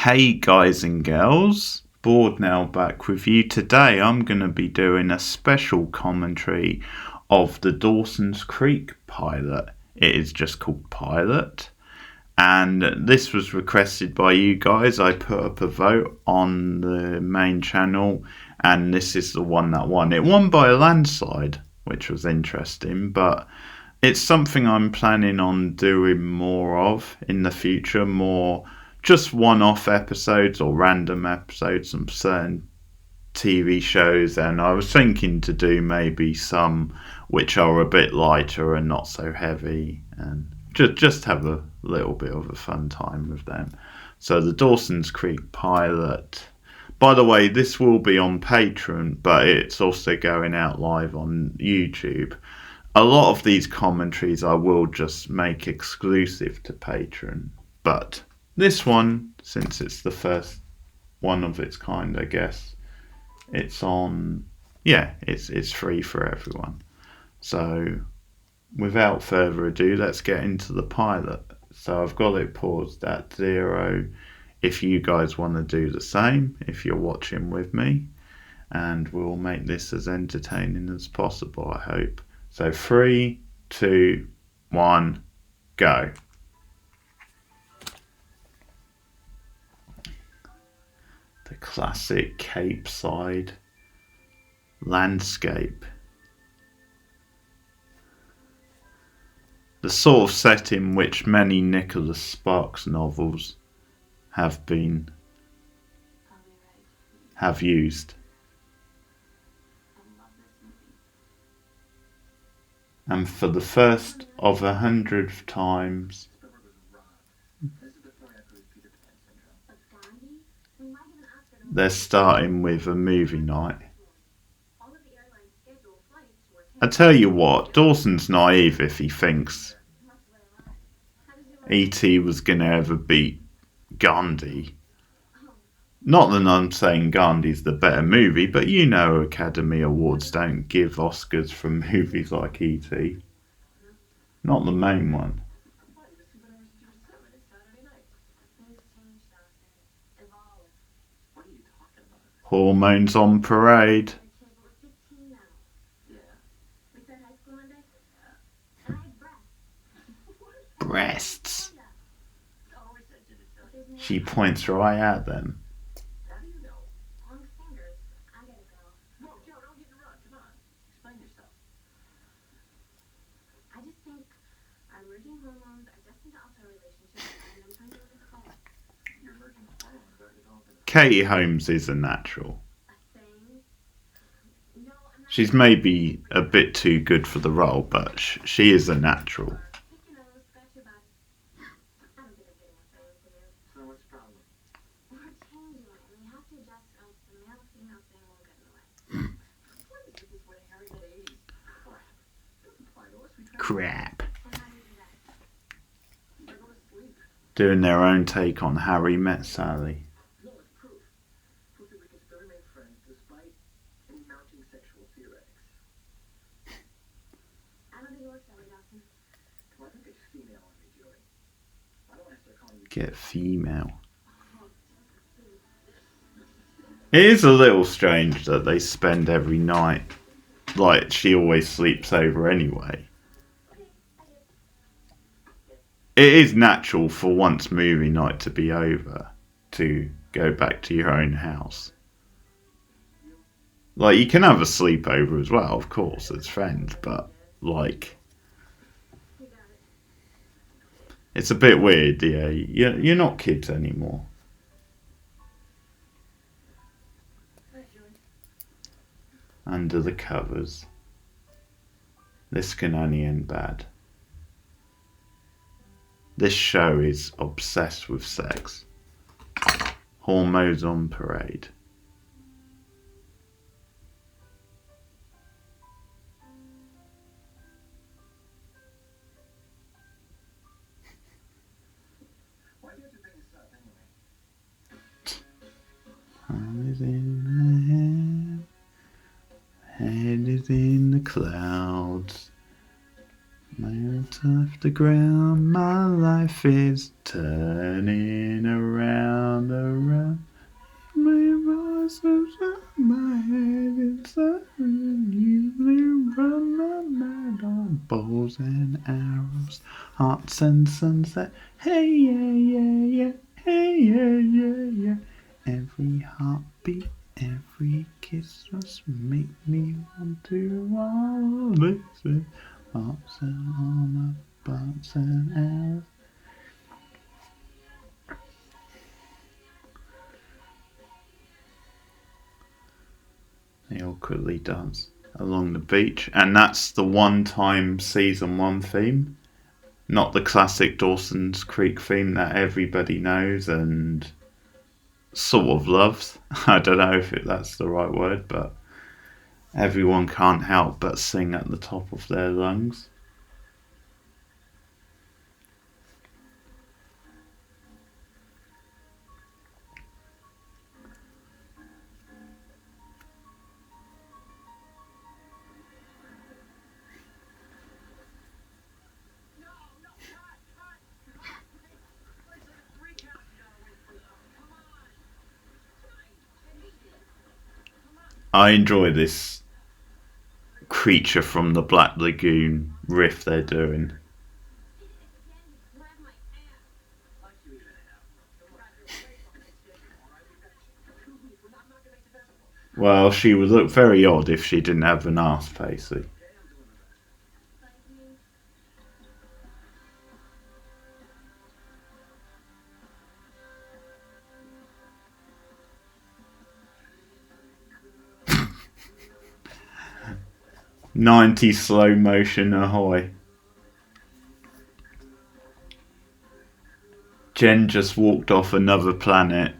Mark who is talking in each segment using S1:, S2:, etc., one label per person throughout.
S1: Hey guys and girls, Bored now back with you. Today I'm going to be doing a special commentary of the Dawson's Creek pilot. It is just called Pilot, and this was requested by you guys. I put up a vote on the main channel and this is the one that won. It won by a landslide, which was interesting, but it's something I'm planning on doing more of in the future, more just one-off episodes or random episodes of certain TV shows, and I was thinking to do maybe some which are a bit lighter and not so heavy, and just have a little bit of a fun time with them. So the Dawson's Creek pilot. By the way, this will be on Patreon, but it's also going out live on YouTube. A lot of these commentaries I will just make exclusive to Patreon, but this one, since it's the first one of its kind, I guess, it's on, it's free for everyone. So, without further ado, let's get into the pilot. So I've got it paused at 0. If you guys want to do the same, if you're watching with me, and we'll make this as entertaining as possible, I hope. So 3, 2, 1, go. The classic Cape Side landscape. The sort of setting which many Nicholas Sparks novels have used. And for the first of 100 times, they're starting with a movie night. I tell you what, Dawson's naive if he thinks E.T. was going to ever beat Gandhi. Not that I'm saying Gandhi's the better movie, but you know Academy Awards don't give Oscars for movies like E.T. Not the main one. Hormones on parade. Breasts. She points right at them. Katie Holmes is a natural. She's maybe a bit too good for the role, but she is a natural. Crap. Doing their own take on Harry Met Sally. Get female. It is a little strange that they spend every night, like she always sleeps over anyway. It is natural for once movie night to be over, to go back to your own house. Like, you can have a sleepover as well, of course, as friends, but, like, it's a bit weird, yeah. You're not kids anymore. Under the covers. This can only end bad. This show is obsessed with sex. Hormones on parade. Head is in the head, head is in the clouds. Out of the ground, my life is turning around, around. My voices in my head is you run the mad on bows and arrows, hearts and sunset. Hey yeah yeah yeah, hey yeah yeah yeah. Every heartbeat, every kiss just make me want to all this. Hearts and armor, bows and arrows. They awkwardly dance along the beach, and that's the one time season one theme, not the classic Dawson's Creek theme that everybody knows and sort of loves. I don't know if that's the right word, but everyone can't help but sing at the top of their lungs. I enjoy this creature from the Black Lagoon riff they're doing. Well, she would look very odd if she didn't have an arse, Pacey. 90 slow motion ahoy. Jen just walked off another planet.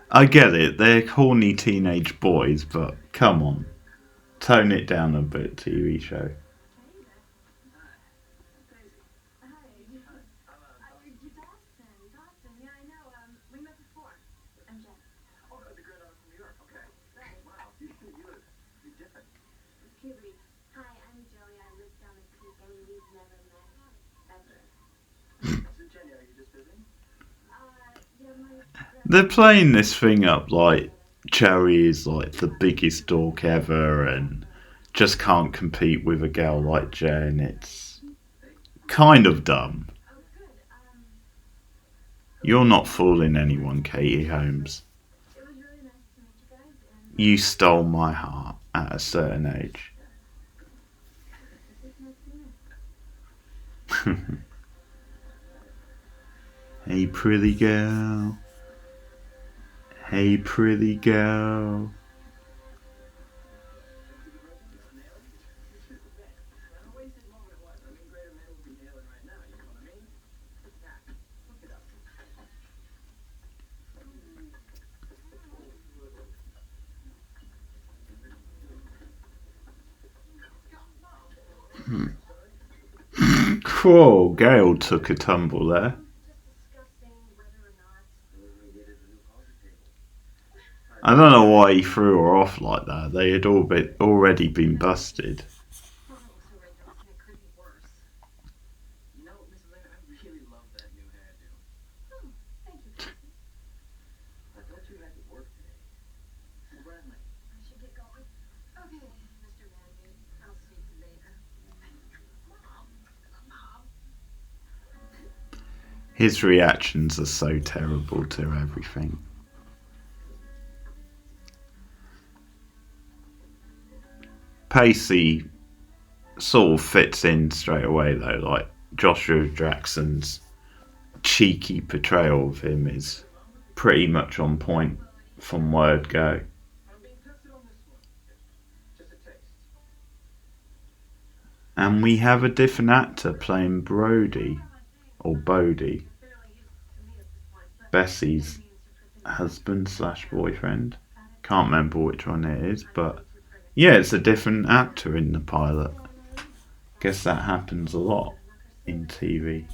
S1: I get it, they're corny teenage boys, but come on. Tone it down a bit, TV show.
S2: Dawson, yeah, I know. We met before. I'm Jen. Oh, the girl from New York. Okay. Right. Wow. You look different. Puberty. Hi, I'm Joey. I live down the creek. I mean, we've never met. Ever. So, Jen, are you just visiting? Yeah,
S1: They're playing this thing up like Joey is like the biggest dork ever and just can't compete with a girl like Jen. It's kind of dumb.
S2: Oh, good.
S1: You're not fooling anyone, Katie Holmes.
S2: It was really nice to meet you guys, and
S1: You stole my heart at a certain age.
S2: it's nice to meet you.
S1: Hey, pretty girl. Hey, pretty girl. Whoa, Gail took a tumble there. I don't know why he threw her off like that. They had already been busted. His reactions are so terrible to everything. Pacey sort of fits in straight away though, like Joshua Jackson's cheeky portrayal of him is pretty much on point from word go. And we have a different actor playing Brody, or Bodie, Bessie's husband slash boyfriend. Can't remember which one it is, but yeah, it's a different actor in the pilot. Guess that happens a lot in TV.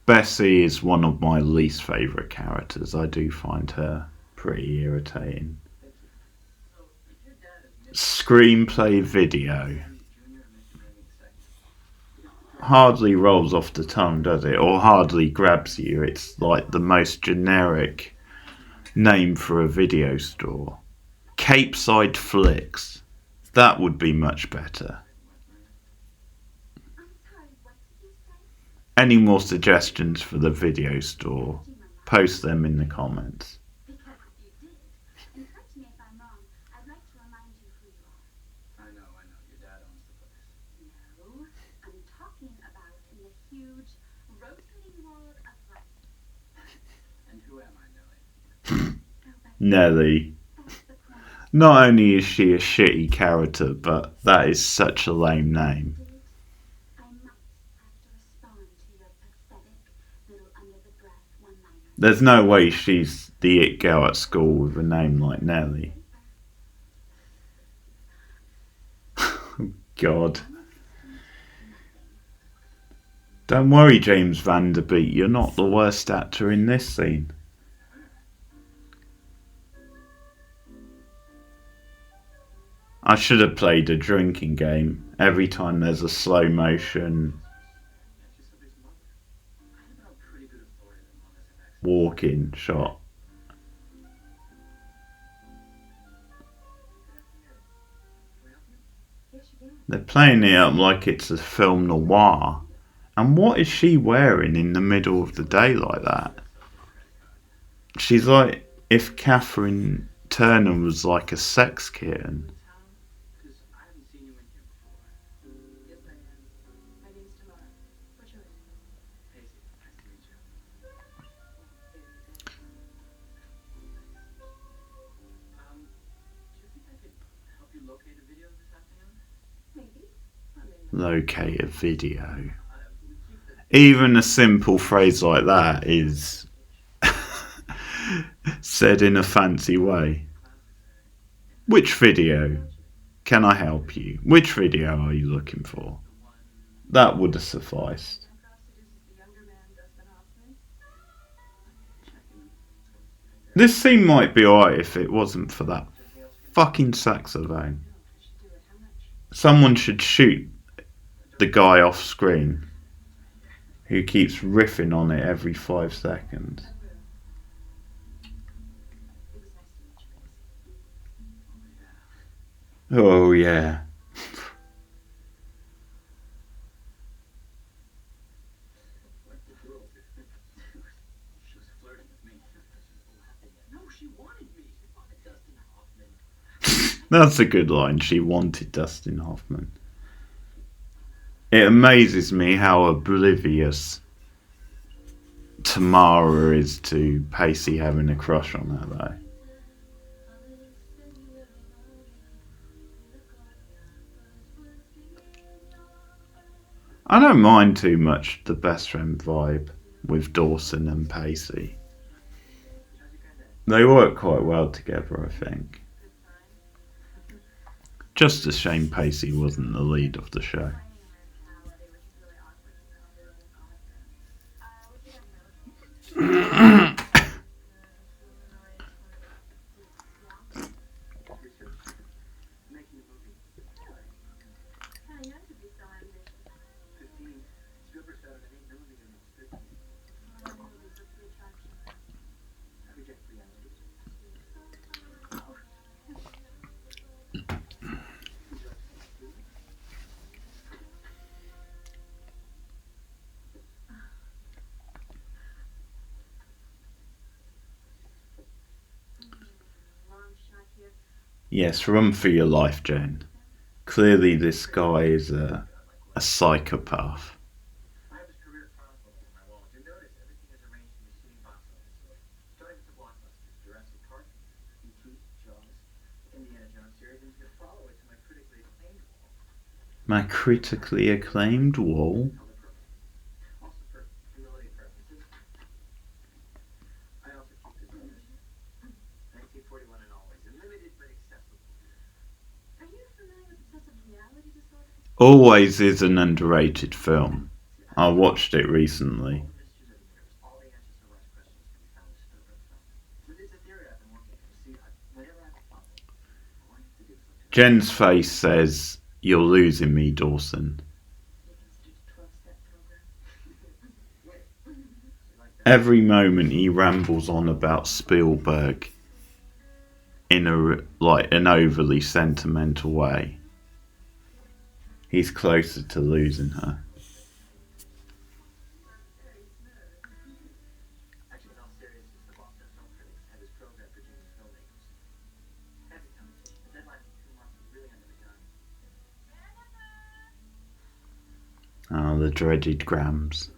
S1: Bessie is one of my least favourite characters. I do find her pretty irritating. Screenplay video. Hardly rolls off the tongue, does it? Or hardly grabs you. It's like the most generic name for a video store. Capeside Flicks. That would be much better.
S2: I'm sorry, what did you say?
S1: Any more suggestions for the video store? Post them in the comments.
S2: Because if you did, and correct me if I'm wrong, I'd like to remind you who you are.
S3: I know. Your dad owns the place.
S2: No, I'm talking about in the huge, rotating world of life.
S3: And who am I, Nellie?
S2: Oh, but
S1: Nelly.
S2: that's the point.
S1: Not only is she a shitty character, but that is such a lame name.
S2: I might have to respond to your pathetic little under-the-breath one-liner.
S1: There's no way she's the it girl at school with a name like Nelly. God. Don't worry, James Vanderbeek, you're not the worst actor in this scene. I should have played a drinking game. Every time there's a slow motion
S3: She's somebody's mother. I have been a pretty good authority on this accent.
S1: walk-in shot.
S2: Yes, you did.
S1: They're playing it up like it's a film noir. And what is she wearing in the middle of the day like that? She's like if Catherine Turner was like a sex kitten.
S3: Because I haven't seen you in here before.
S2: Yes, I am. My name's Tamara. What's yours?
S3: Casey, nice to meet you. Do you think I could help you locate a video this afternoon?
S2: Maybe.
S1: Locate a video.
S3: We keep the
S1: Even a simple phrase like that is said in a fancy way. Which video? Can I help you? Which video are you looking for? That would have sufficed.
S2: The younger man, Dawson Hoffman.
S1: This scene might be alright if it wasn't for that fucking saxophone.
S2: I should do it. How much?
S1: Someone should shoot the guy off screen who keeps riffing on it every 5 seconds.
S2: It was nice to meet you, Casey.
S1: Oh yeah.
S3: What the girl did. She was flirting with me. No, she wanted me. She wanted Dustin Hoffman.
S1: That's a good line. She wanted Dustin Hoffman. It amazes me how oblivious Tamara is to Pacey having a crush on her, though. I don't mind too much the best friend vibe with Dawson and Pacey. They work quite well together, I think. Just a shame Pacey wasn't the lead of the show.
S3: Making a movie.
S2: How young to be so ambitious?
S3: 15. Spielberg said it ain't movie when it's 15.
S2: Movies with the attraction.
S3: I reject reality.
S2: Long shot here.
S1: Yes, run for your life, Jane. Clearly this guy is a psychopath.
S3: I have his career chronicled on my wall. You'll notice everything is arranged in the shooting box office order. Starting with the blockbusters, Jurassic Park, E.T., Jaws, Indiana Jones series, and you can follow it to my critically acclaimed wall.
S1: My critically acclaimed wall.
S3: Color purple. Also for humility purposes. I also keep this image. 1941 and always. A limited but accessible.
S2: Are you familiar with obsessive reality disorder?
S1: Always is an underrated film. I watched it recently.
S3: Mysteries of
S1: Jen's face says, "You're losing me, Dawson." Every moment he rambles on about Spielberg in an overly sentimental way, he's closer to losing her.
S3: Actually, in all seriousness, the Boston film critics have this program for junior filmmakers. Every competition, the deadline in 2 months is really under the gun.
S1: Ah, the dreaded Grams.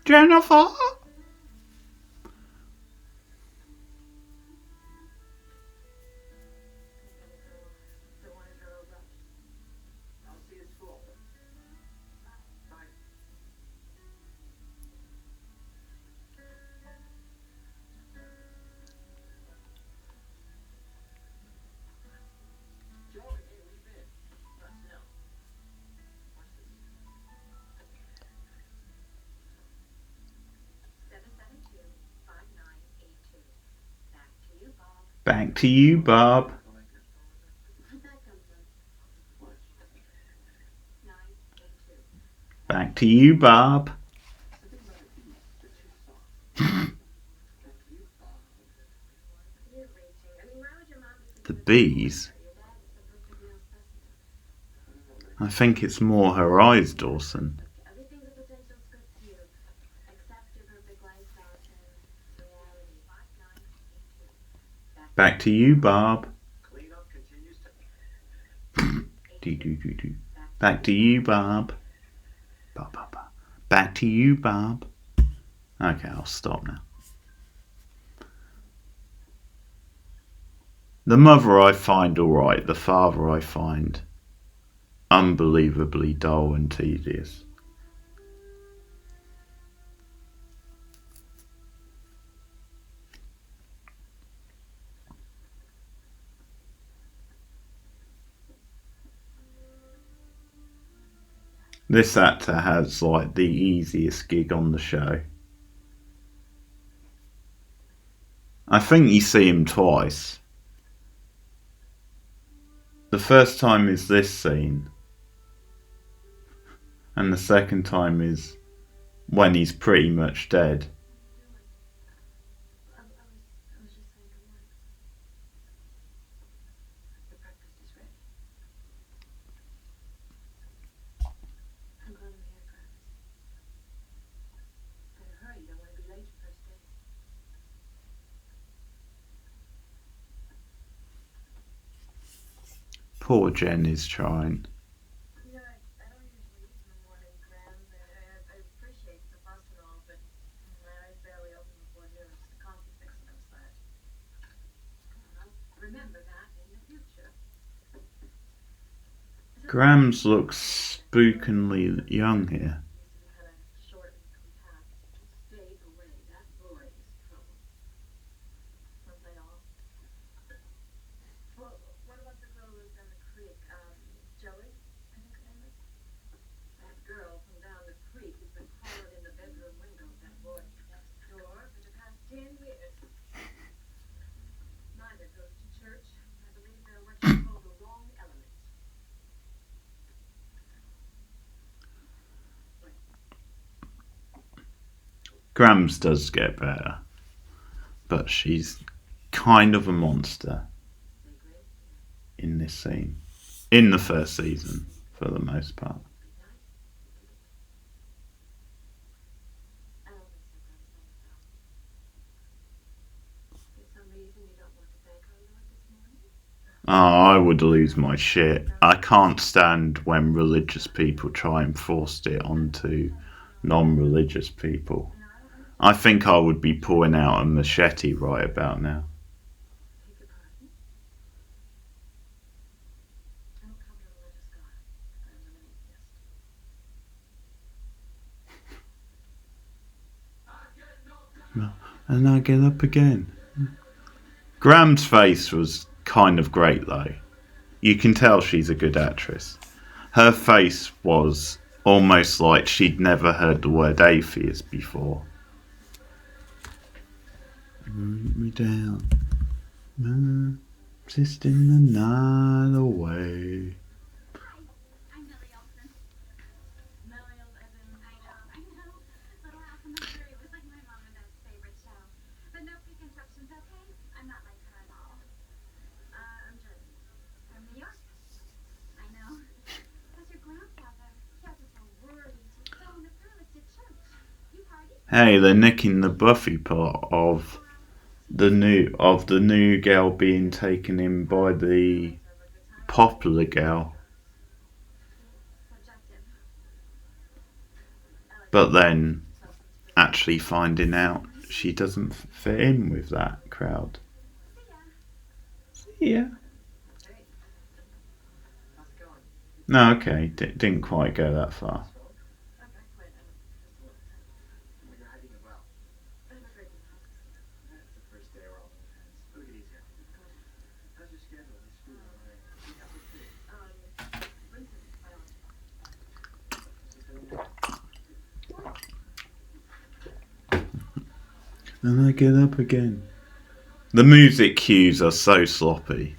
S1: Jennifer!
S3: I'll see you at school. Bye. Joey, hey, where you been? Sit down. Watch this.
S2: 772-5982. Back to you, Bob.
S1: Back to you, Bob.
S2: Where'd that come from?
S3: Watch.
S2: 982.
S1: Back to you, Bob.
S3: Something about the beats. They're too soft. Back to you, Bob.
S2: You're reaching. I mean, why would your mom be
S1: The
S2: thinking
S1: bees?
S2: your dad is a perfect male specimen?
S1: I think it's more her eyes, Dawson.
S2: Everything's a potential script to you. Accept your perfect lifestyle and reality. 5982.
S1: Back to you, Bob.
S3: Cleanup continues to.
S1: Do. Back to you, Bob. Bob. Back to you, Bob. Okay, I'll stop now. The mother I find alright, the father I find unbelievably dull and tedious. This actor has like the easiest gig on the show. I think you see him twice. The first time is this scene, and the second time is when he's pretty much dead.
S2: I was just saying good morning.
S3: The breakfast is ready.
S2: I'm glad I'm here, Grams.
S3: Better hurry. You don't want to be late for first date.
S1: Poor Jen is trying.
S2: You know, I don't usually eat in the morning, Grams. I appreciate the fuss and all, but my eyes barely open before noon. It's the coffee fixing them sad. Well, remember that in the future.
S1: Grams looks spookingly young here.
S2: Used to be kind of short and compact.
S3: Stay away. That boy is trouble.
S2: Aren't they all? Well, what about the girl who lives down the creek? Joey, I think her name is.
S3: That girl from down the creek has been crawling in the bedroom window of that boy next door for the past 10 years.
S2: Neither goes to church. I believe they're what you call the wrong element.
S1: Grams does get better, but she's kind of a monster in this scene. In the first season, for the most part.
S2: I don't think so, Grams. For some reason you don't want to thank our Lord this morning?
S1: Oh, I would lose my shit. I can't stand when religious people try and force it onto non-religious people. I think I would be pulling out a machete right about now.
S2: Beg your pardon? I don't come to a religious God. Grams, I'm an atheist.
S1: And I get up again. Graham's face was kind of great though. You can tell she's a good actress. Her face was almost like she'd never heard the word atheist before. Write me down. Just in another way.
S2: Hi, I'm Millie Olsen. Millie Olsen, I know. Little House on the Prairie was like my mom and dad's favorite show. But no pre-constructions, okay? I'm not like her at all. I'm Jersey. From New York. I know. How's your grandfather? He has us all worried. He's throwing the toilets at church. You party?
S1: Hey, they're nicking the Buffy part of the new girl being taken in by the popular girl,
S2: Subjective.
S1: but then actually finding out she doesn't fit in with that crowd.
S2: See ya.
S1: Yeah.
S3: Hey, how's it going?
S1: No, okay, didn't quite go that far.
S3: Not that quite. Just a little bit. Well, you're hiding it well.
S2: I'm afraid to talk.
S3: It's the first day. We're all in the fence. Take it easy. How's your schedule? This school, all right? How's it fit?
S2: Vincent, biology.
S1: And I get up again. The music cues are so sloppy.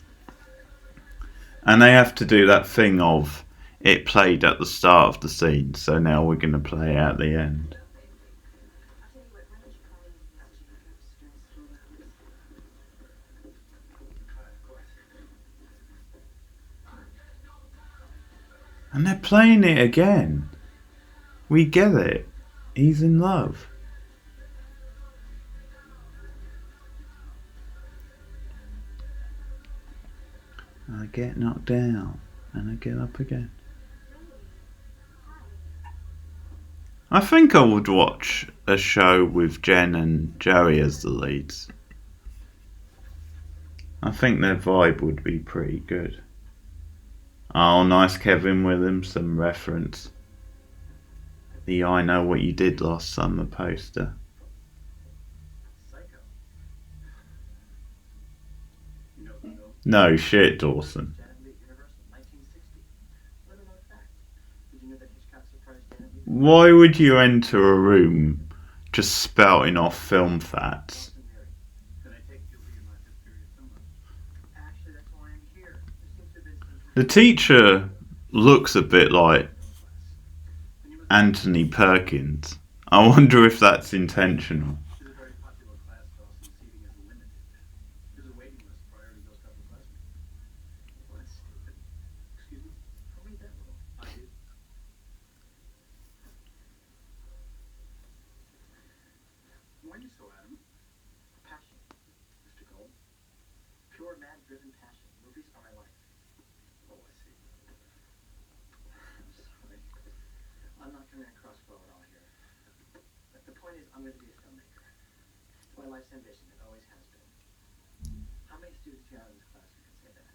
S1: And they have to do that thing of it played at the start of the scene, so now we're going to play at the end.
S2: I'll tell you what, why don't you call me as you become stressful hours?
S3: Of course.
S1: And they're playing it again. We get it. He's in love. I get knocked down and I get up again. I think I would watch a show with Jen and Joey as the leads. I think their vibe would be pretty good. Oh, nice Kevin Williamson reference. The I Know What You Did Last Summer poster.
S3: Psycho. You know the film?
S1: No shit, Dawson.
S3: Janet Leigh at Universal, 1960. Little known fact. Did you know that Hitchcock surprised Janet Leigh?
S1: Why would you enter a room just spouting off film facts?
S3: Dawson married. Can I take you in my fifth period film? Actually, that's why I'm here. There seems to have been some
S1: The teacher looks a bit like
S3: And you must
S1: Anthony Perkins. I wonder if that's intentional.
S3: This is a very popular class, Dawson. Seating is limited. There's a waiting list prior to those upperclassmen. Well, that's stupid. Excuse me? I'll read that little. I did. Why are you so adamant? Passion, Mr. Cole. Pure, mad-driven passion. Movies are my life. Oh, I see. I'm sorry. I'm not coming across well at all here. But the point is, I'm going to be a filmmaker. It's my life's ambition. It always has been. How many students do you have in this class who can say that?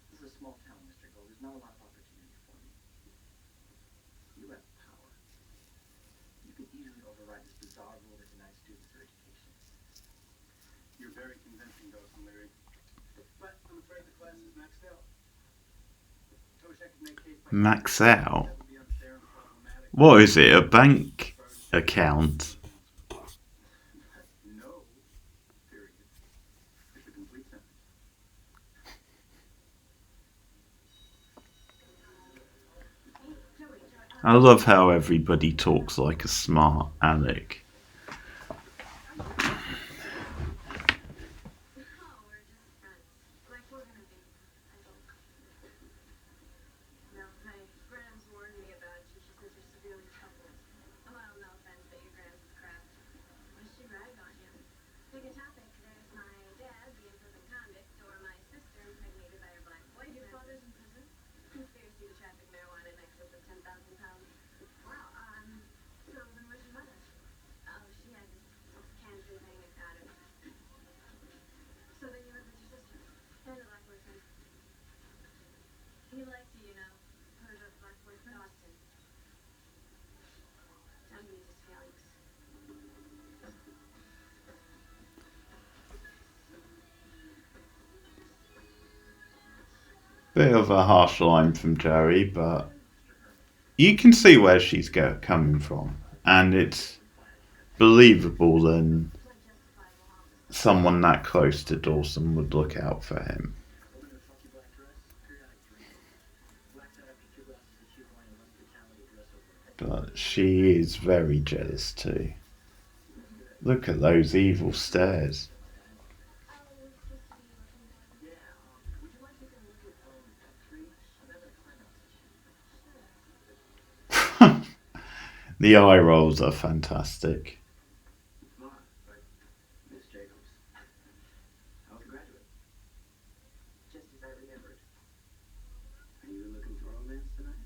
S3: This is a small town, Mr. Gold. There's not a lot of opportunity for me. You have power. You can easily override this bizarre rule that denies students their education. You're very convincing, Dawson Leary. But I'm afraid the class is maxed out. I wish I could make case by
S1: Max out?
S3: that would be unfair and problematic.
S1: What is it, a bank account?
S3: No. Period. It's a complete sentence.
S1: I love how everybody talks like a smart aleck.
S2: Oh, we're just friends. Like we're gonna be, I hope. No, my grams warned me about you. She says you're severely troubled. Well, no offense, but your grams is crap. What does she rag on you? Pick a topic. There's my dad, the in-prison convict, or my sister impregnated by her black boyfriend. Your father's in prison? Conspiracy to traffic marijuana in excess of 10,000 pounds. Wow, so then where's your mother? Oh, she had this can food hanging out of her. So then you live with your sister and the black boyfriend. He liked you, you know. Heard of black boyfriend? Dawson. Don't use his feelings.
S1: Bit of a harsh line from Joey, but you can see where she's coming from, and it's believable and
S2: It's like justifiable homicide.
S1: someone that close to Dawson would look out for him.
S3: Open the funky black dress, periodic dream. Blacks out after 2 glasses of cheap wine and runs brutality dress over her head.
S1: But she is very jealous too. Look at those evil stares.
S2: Oh, it's just to be looking for.
S3: Yeah, would you mind taking a look at F3? I'm having a timeout session.
S1: The eye rolls are fantastic.
S3: Come on, but Miss Jacobs. How was the graduate? Just as I remembered. Are you looking for romance tonight?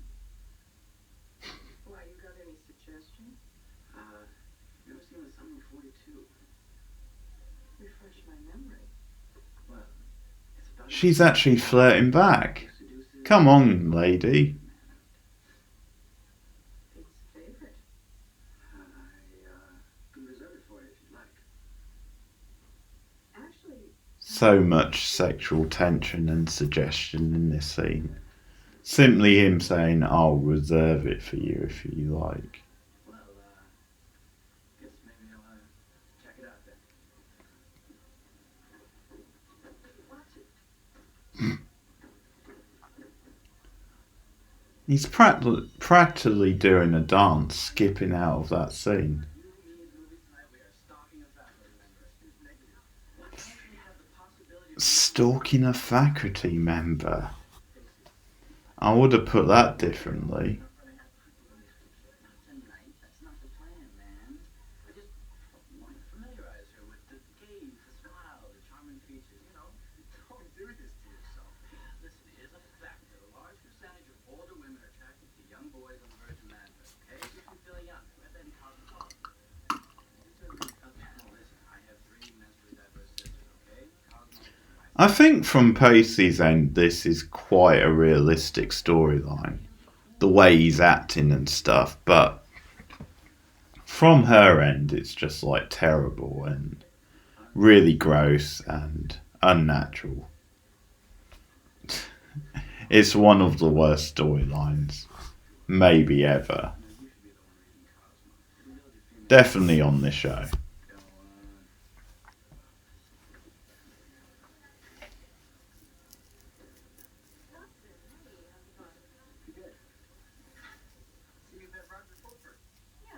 S3: Why, you got any suggestions? You ever seen the Summer of 42? Refresh my memory. Well, it's about
S1: She's actually flirting back. Come on, lady.
S3: It's favorite. Can reserve it for you if you'd like. Actually,
S1: So much sexual tension and suggestion in this scene. Simply him saying, I'll reserve it for you if you like.
S3: well, guess maybe I'll check it out then. Watch it.
S1: He's practically doing a dance, skipping out of that scene.
S3: You, me, movies tonight. We are stalking a faculty member. Negative. Why can't we have the possibility of
S1: Stalking a faculty member. I would have put that differently.
S3: Tonight, that's not the plan, man. I just want to familiarize her with the gaze, the smile, the charming features, you know. Don't do this to yourself. Listen, here's a fact that a large percentage of older women are attracted to young boys on the verge of manhood, okay? It makes me feel young. I read that in Cosmopolitan. Listen, I have 3 mentally diverse sisters, okay? Cosmopolitan.
S1: I think from Pacey's end, this is quite a realistic storyline. The way he's acting and stuff, but from her end, it's just like terrible and really gross and unnatural. It's one of the worst storylines, maybe ever. Definitely on this show.
S3: Good. See, you met Roger Fulford.
S2: Yeah,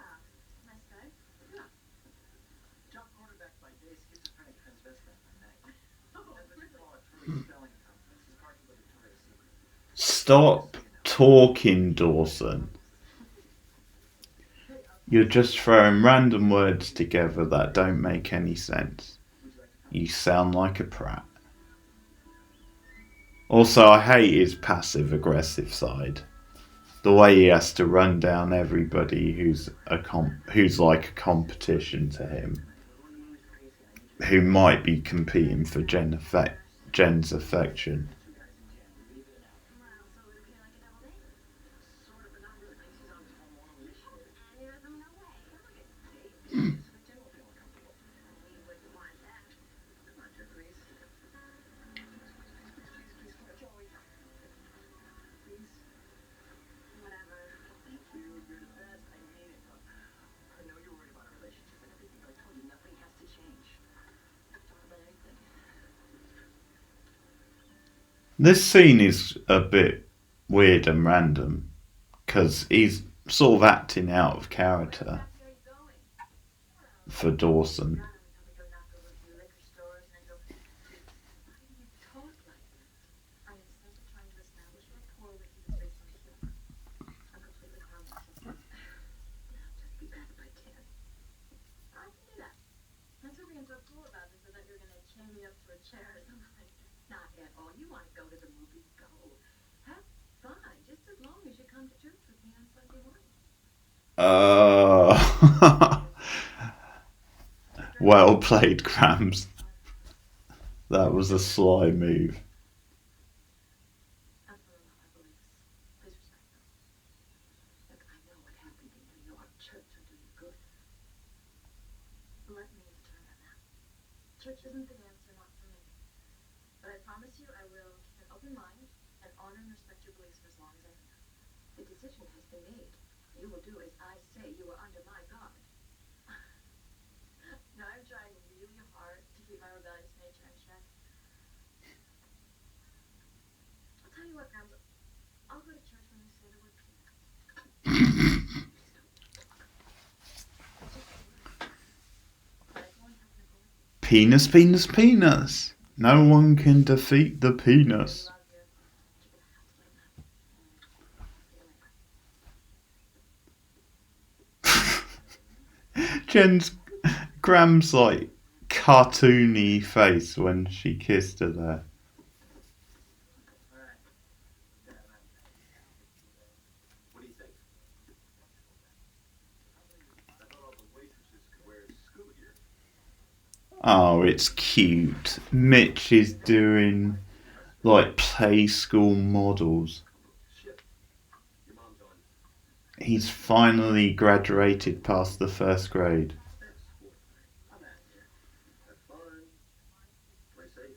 S2: nice guy.
S3: Yeah. Top quarterback by day, schizophrenic transvestite by night. That's what you call a truly spelling complex. He's partial to Victoria's Secret.
S1: Stop talking, Dawson. You're just throwing random words together that don't make any sense. You sound like a prat. Also, I hate his passive aggressive side. The way he has to run down everybody who's like a competition to him, who might be competing for Jen's affection.
S2: Wow, so it would appear like a double date.
S3: Sort of, but not really. He's on his hormonal initiative.
S2: Aneurysm, no way.
S3: Dave, Jen will feel uncomfortable.
S2: We wouldn't want that.
S3: Come on, Jen, please. Please, Joey. Please.
S2: Whatever.
S3: Thank you. You're the best. I mean it. I know you're worried about our relationship and everything, but I told you nothing has to change. Let's talk about anything.
S1: This scene is a bit weird and random because he's sort of acting out of character
S2: Where are you going?
S1: for Dawson.
S2: Got him until we go knock over a few liquor stores and then go. Why do you talk like that? I am simply trying to establish rapport with you based on humor. I'm completely harmless. I'll just be back by 10. I can do that. That's what being so cool about this. I thought you were gonna chain me up to a chair or something. Not at all. You want to go to the movies? Go. Have fun. Just as long as you come to church with me on Sunday morning.
S1: Well played, Grams. That was a sly move.
S2: I'm following all my beliefs. Please respect them. Look, I know what happened in New York. Church will do you good. Let me turn on that. Church isn't the answer, not for me. But I promise you I will keep an open mind and honor and respect your beliefs for as long as I can. The decision has been made. You will do as I say. You are under my guard. Now I'm trying really hard to keep tell you what, Grams. I'll go to church when they say the word peanuts.
S1: Penis, penis, penis. No one can defeat the penis. Jen's Graham's like cartoony face when she kissed her there.
S3: What do you think? I thought all the waitresses could wear scuba gear.
S1: Oh, it's cute. Mitch is doing like play school models.
S3: Shit. Your mom's on.
S1: He's finally graduated past the first grade.
S3: That's cool. I'm out here. Have fun. Play safe.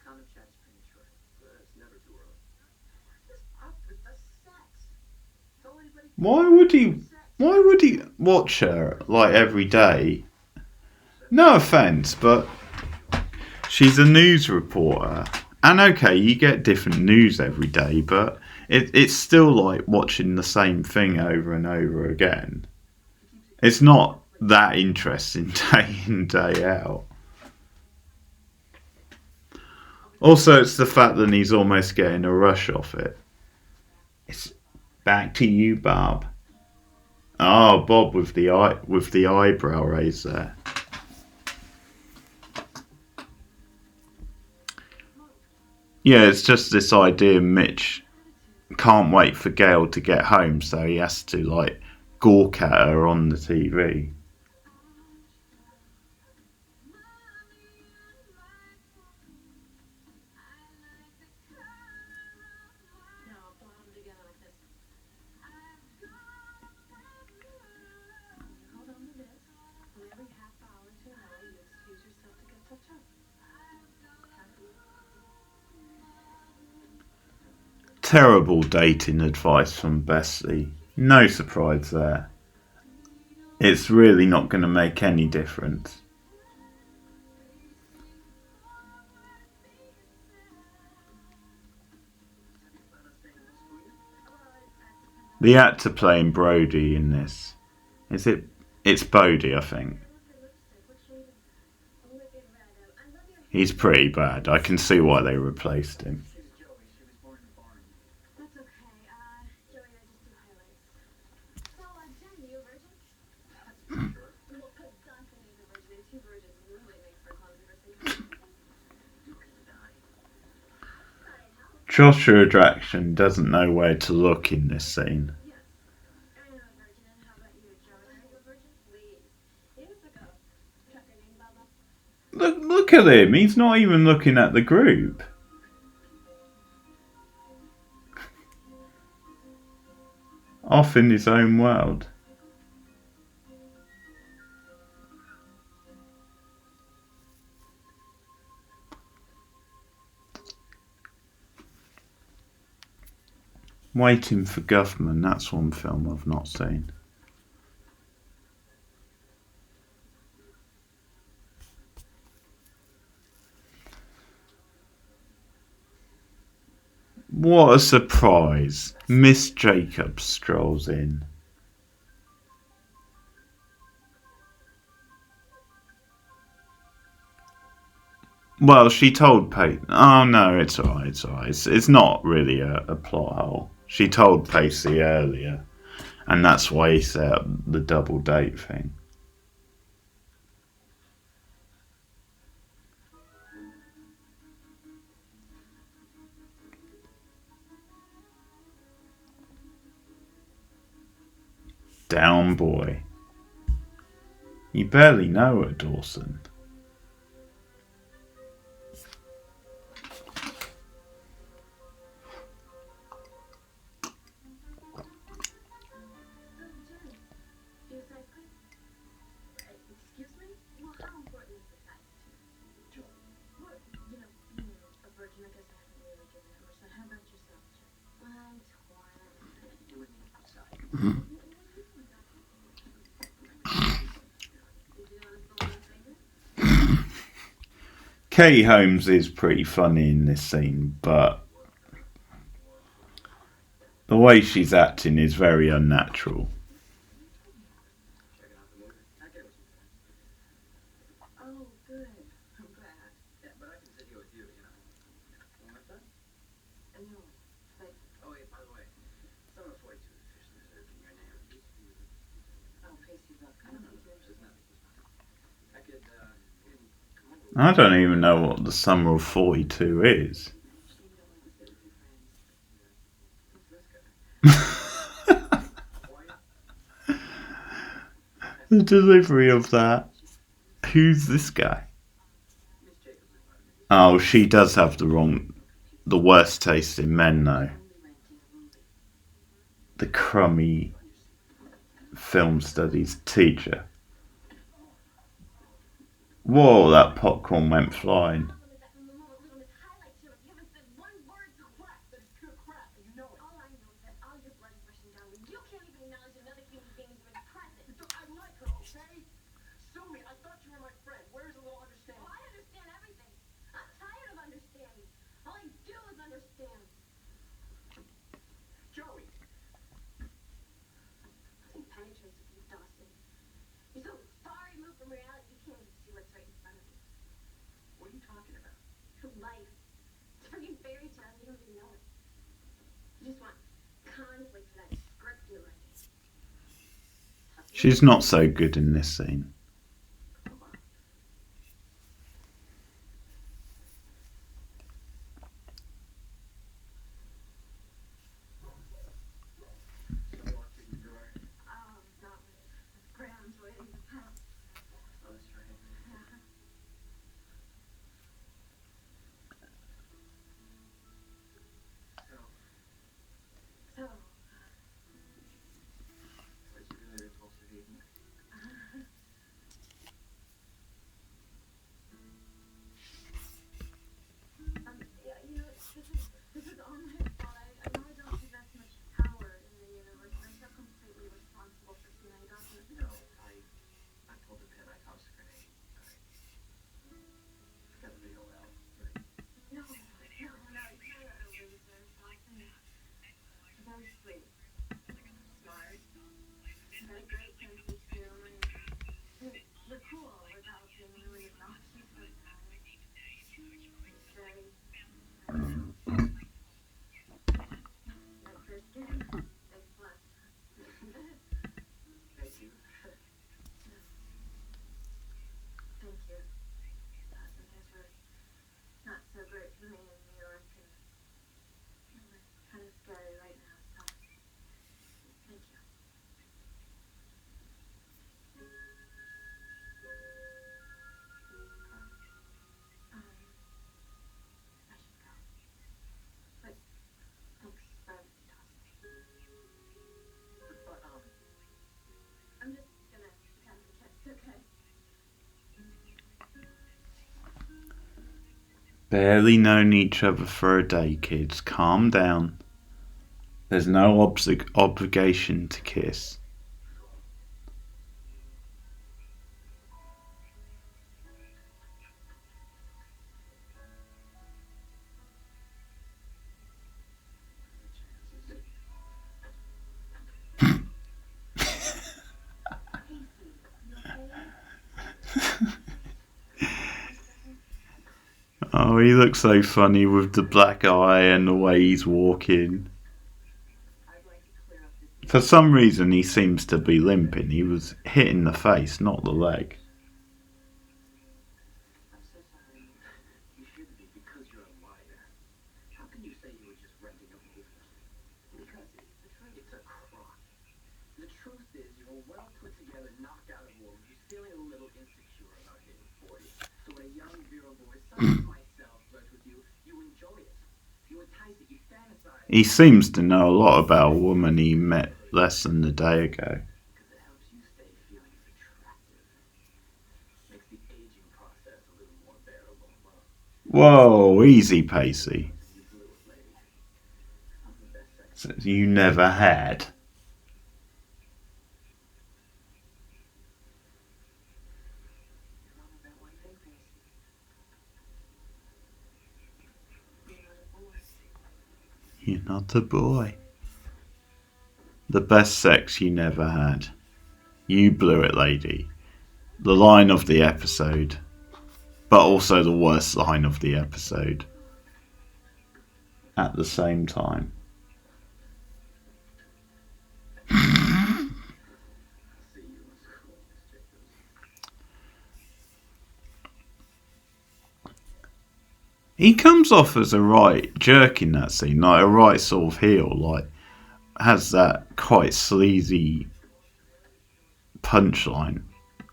S3: Condom chat is premature. It's never too early. What's up with the sex? Tell anybody.
S1: Why would he watch her like every day? No offense, but she's a news reporter. And okay, you get different news every day, but it's still like watching the same thing over and over again. It's not that interesting day in, day out. Also, it's the fact that he's almost getting a rush off it. It's back to you, Bob. Oh, Bob with the eyebrow raise there. Yeah, it's just this idea Mitch can't wait for Gail to get home, so he has to like gawk at her on the TV. Terrible dating advice from Bessie. No surprise there. It's really not going to make any difference. The actor playing Brody in this, is it? It's Bodie, I think. He's pretty bad. I can see why they replaced him.
S2: That's okay. Joey, I just do highlights. So, Jen, you a virgin? Well, because Dawson is a virgin, and two virgins really makes for controversy.
S1: Joshua Jackson doesn't know where to look in this scene.
S2: Yes. I'm a virgin, and how about you, Joey? Are you a virgin? Please. Here's the go. Check your name, Bubba.
S1: Look at him. He's not even looking at the group. Off in his own world. Waiting for Guffman, that's one film I've not seen. What a surprise. Miss Jacobs strolls in. Well, she told Pacey. Oh no, it's alright, it's alright. It's not really a plot hole. She told Pacey earlier, and that's why he set up the double date thing. Down boy. You barely know her, Dawson.
S2: Excuse me? Well, how important is the size to you? Well, you know, a virgin, I guess I haven't really given it much thought. How about yourself, Jen? I'm torn.
S3: You and me outside.
S2: Did you notice the little finger?
S1: Katie Holmes is pretty funny in this scene, but The way she's acting is very unnatural.
S3: Checking out the movie. I get what you're saying.
S2: Oh, good. I'm glad.
S3: Yeah, but I can sit here with you, you know. Want my son?
S2: No, but
S3: Oh, wait, by the way, summer 42 is officially reserved in your name.
S2: oh, Gracie, look, I don't think you
S3: There's
S2: understand.
S3: nothing. I could, you can come over.
S1: I don't even know what the summer of 42 is.
S2: Actually, you don't want to stay with your friends.
S3: Who's this guy? Why?
S1: The delivery of that. Who's this guy?
S3: Miss Jacobs is part of it.
S1: Oh, she does have the worst taste in men, though.
S2: Only renting a movie.
S1: The crummy film studies teacher. Whoa, that popcorn went flying.
S2: Highlight show. You haven't said one word to crap.
S3: That's pure crap, and you know it.
S2: All I know is that all your blood is rushing down when you can't even acknowledge another human being as your present.
S3: So I like her, okay? Sue me. I thought you were my friend. Where's a little understanding?
S2: Oh, I understand everything. I'm tired of understanding. All I do is understand.
S3: Joey.
S2: Nothing penetrates with you, Dawson. You're so far removed from reality, you can't even see what's right in front of you.
S3: What are you talking about?
S2: Your life. It's a freaking fairy tale. You don't even know it. You just want conflict for that script you're writing.
S1: She's not so good in this scene.
S3: Come on. Someone walked through your door.
S2: Not with Graham's waiting in the house.
S3: Oh, that's right. So,
S2: So,
S3: was it really a repulsive evening?
S2: yeah, you know, this is all my fault. I know I don't possess much power in the universe, but I feel completely responsible for killing Dawson.
S3: No, I pulled the pin. I tossed a grenade. I got a big old L. Right?
S2: No, you're a loser, Dawson. You're very sweet, smart, you got a great sense of humor, and you're cool without being really obnoxious or bad. It's very, that first game, thanks a lot.
S3: Thank you.
S2: Thank you. Dawson, things were not so great for me in New York, and we're kind of scary right now, so thank you. I should go. But thanks for everything, Dawson.
S3: But,
S2: I'm just gonna have the kiss, okay?
S1: Barely known each other for a day, kids. Calm down. There's no obligation to kiss.
S2: Casey, you okay?
S1: Oh, he looks so funny with the black eye and the way he's walking.
S2: I'd like to clear up this.
S1: For some reason, he seems to be limping. He was hit in the face, not the leg.
S3: I'm so sorry. You shouldn't be because you're a liar. How can you say you were just renting a movie? Because it's a crime. The truth is, you're a well put together, knocked out of woman who's feeling a little insecure about hitting 40. So when a young virile boy such as myself flirts with you, you enjoy it. You entice it, you fantasize.
S1: He seems to know a lot about a woman he met less than a day ago.
S3: Because it helps you stay feeling attractive. Makes the aging process a little more bearable. Well,
S1: Whoa, easy, Pacey.
S3: you blew it, lady. I'm the best sex.
S1: You never had.
S3: You're wrong about one thing, Gracie. You're not a boy.
S1: You're not a boy. The best sex you never had. You blew it, lady. The line of the episode. But also the worst line of the episode. At the same time. He comes off as a right jerk in that scene, like a right sort of heel, like has that quite sleazy punchline.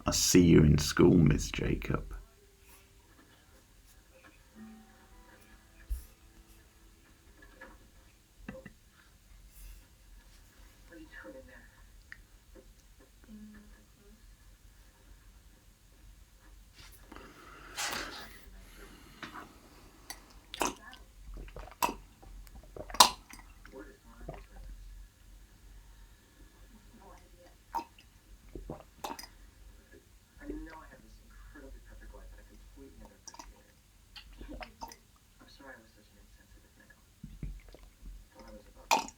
S1: I see you in school, Miss Jacob.
S3: What are you doing in there? What is going on between us?
S2: No idea.
S3: I know I have this incredibly perfect life, and I completely underappreciate it. I'm sorry I was such an insensitive male. Thought I was above it.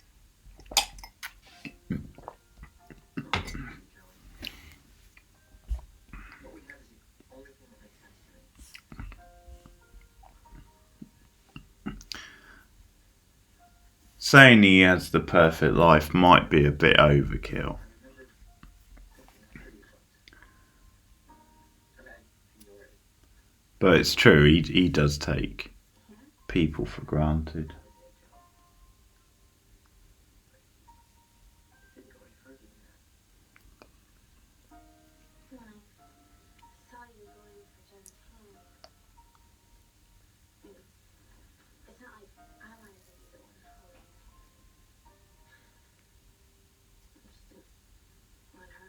S3: What we have is the only thing that makes sense to me.
S1: Saying he has the perfect life might be a bit overkill.
S3: I remember thinking how pretty it looked. And I ignored it.
S1: But it's true, he does take people for granted.
S3: Didn't go any further than that.
S2: When I saw you going for Jen's hand, it's not like I wanted to be the one holding your hand. I just didn't want her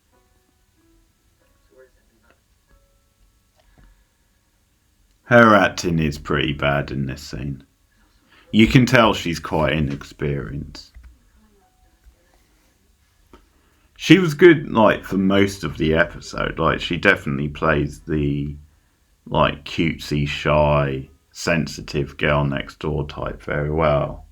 S2: holding it.
S3: So where does that leave us?
S1: Her acting is pretty bad in this scene. You can tell she's quite inexperienced. She was good, like, for most of the episode. Like, she definitely plays the, like, cutesy, shy, sensitive girl next door type very well.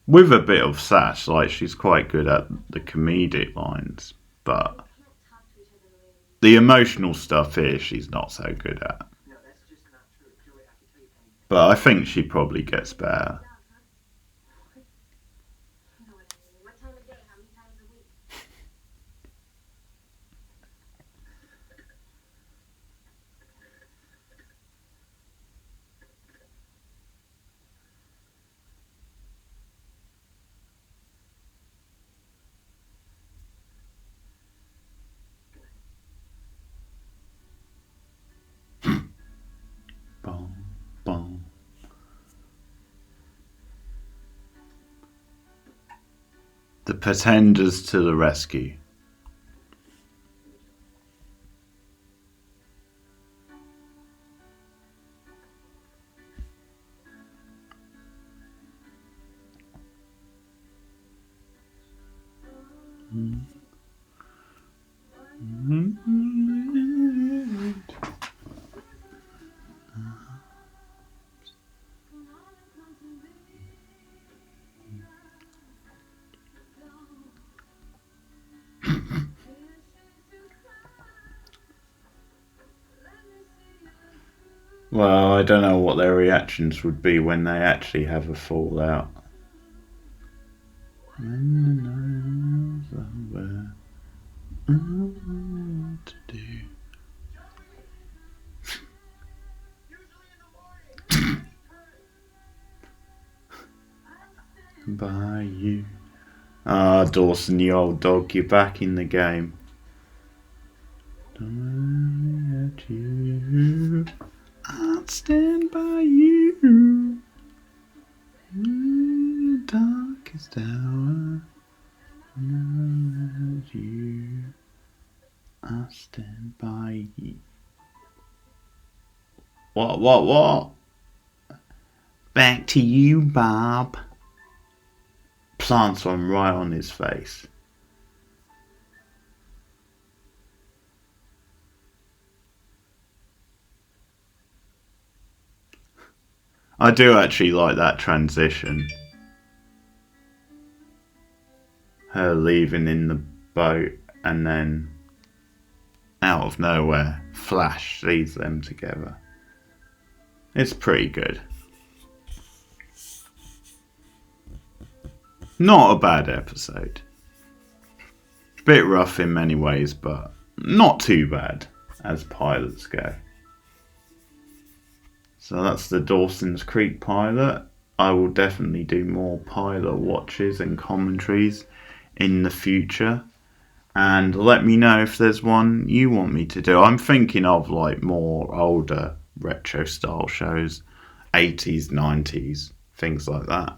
S1: With a bit of sass, like, she's quite good at the comedic lines. But
S2: We can't talk to each other the way we used
S1: the emotional stuff here, she's not so good at.
S3: No, that's just not true. Joey, I can tell you anything.
S1: But I think she probably gets better.
S2: to. You know what I mean? What time of day? How many times a week?
S1: Boom, boom. The Pretenders to the rescue. Well, I don't know what their reactions would be when they actually have a fallout. When the night's over, I don't know what to do. By you. Ah, Dawson, you old dog, you're back in the game. Don't let you. I'll stand by you in the darkest hour. Don't let you. I'll stand by you. What? Back to you, Bob. Plants one right on his face. I do actually like that transition. her leaving in the boat, and then out of nowhere, Flash sees them together. It's pretty good. Not a bad episode. Bit rough in many ways, but not too bad as pilots go. So that's the Dawson's Creek pilot. I will definitely do more pilot watches and commentaries in the future. And let me know if there's one you want me to do. I'm thinking of like more older retro style shows, 80s, 90s, things like that.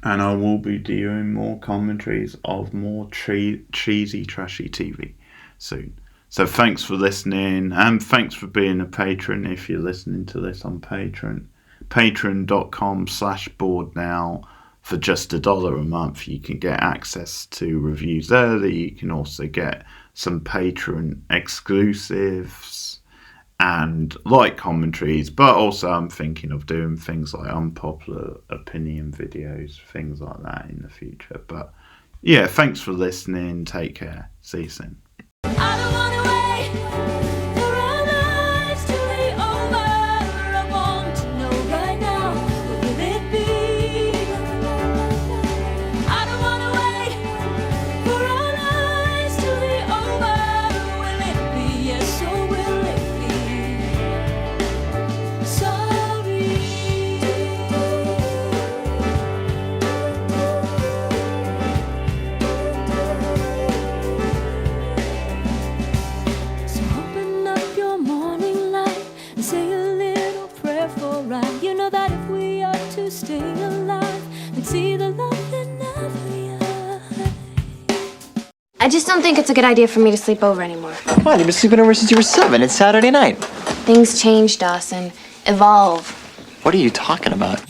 S1: And I will be doing more commentaries of more cheesy, trashy TV soon. So thanks for listening, and thanks for being a patron if you're listening to this on Patreon. Patreon.com/borednow. For just $1 a month, you can get access to reviews early. You can also get some Patreon exclusives and light commentaries, but also I'm thinking of doing things like unpopular opinion videos, things like that in the future. But yeah, thanks for listening. Take care. See you soon.
S4: I don't wanna wait for our lives to be over. I want to know right now, will it be? I don't wanna wait for our lives to be over. Will it be yes or will it be? Sorry. So open up your morning light and say a little prayer for right. You know that if we are to stay alive, we'd see the love that never dies.
S5: I just don't think it's a good idea for me to sleep over anymore.
S6: Come on, you've been sleeping over since you were 7. It's Saturday night.
S5: Things change, Dawson. Evolve.
S6: What are you talking about?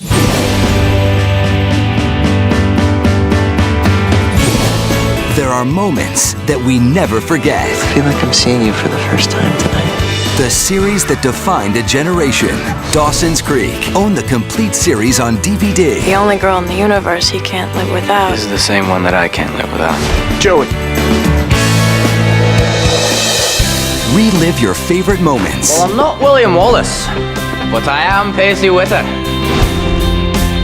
S7: There are moments that we never forget.
S6: I feel like I'm seeing you for the first time tonight.
S7: The series that defined a generation. Dawson's Creek. Own the complete series on DVD.
S8: The only girl in the universe he can't live without.
S9: This is the same one that I can't live without.
S6: Joey.
S7: Relive your favorite moments.
S9: Well, I'm not William Wallace, but I am Pacey Witter.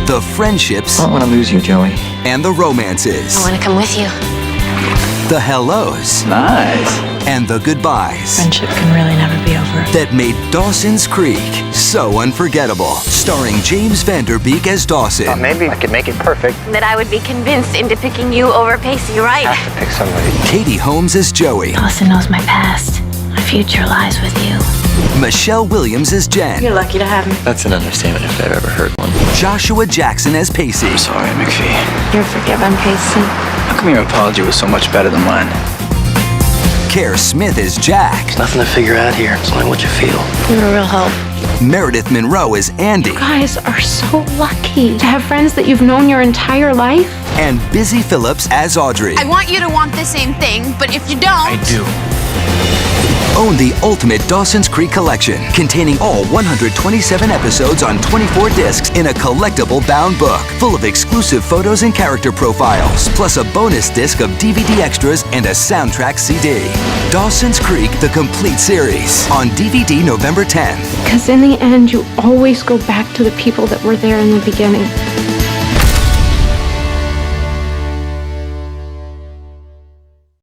S7: The friendships
S6: I don't want to lose you, Joey.
S7: and the romances.
S5: I want to come with you.
S7: The hellos
S9: Nice.
S7: and the goodbyes.
S8: Friendship can really never be over.
S7: That made Dawson's Creek so unforgettable. Starring James Van Der Beek as Dawson.
S6: Maybe I could make it perfect.
S5: That I would be convinced into picking you over Pacey, right?
S6: I have to pick somebody.
S7: Katie Holmes as Joey.
S8: Dawson knows my past. My future lies with you.
S7: Michelle Williams as Jen.
S8: You're lucky to have me.
S6: That's an understatement if I've ever heard one.
S7: Joshua Jackson as Pacey.
S9: I'm sorry, McPhee.
S8: You're forgiven, Pacey.
S9: How come your apology was so much better than mine?
S7: Kerr Smith as Jack.
S6: Nothing to figure out here. It's only what you feel.
S8: You're a real help.
S7: Meredith Monroe as Andy.
S10: You guys are so lucky to have friends that you've known your entire life.
S7: And Busy Phillips as Audrey.
S11: I want you to want the same thing, but if you don't...
S9: I do.
S7: Own the ultimate Dawson's Creek collection, containing all 127 episodes on 24 discs in a collectible bound book, full of exclusive photos and character profiles, plus a bonus disc of DVD extras and a soundtrack CD. Dawson's Creek, the complete series, on DVD November 10th.
S10: Because in the end, you always go back to the people that were there in the beginning.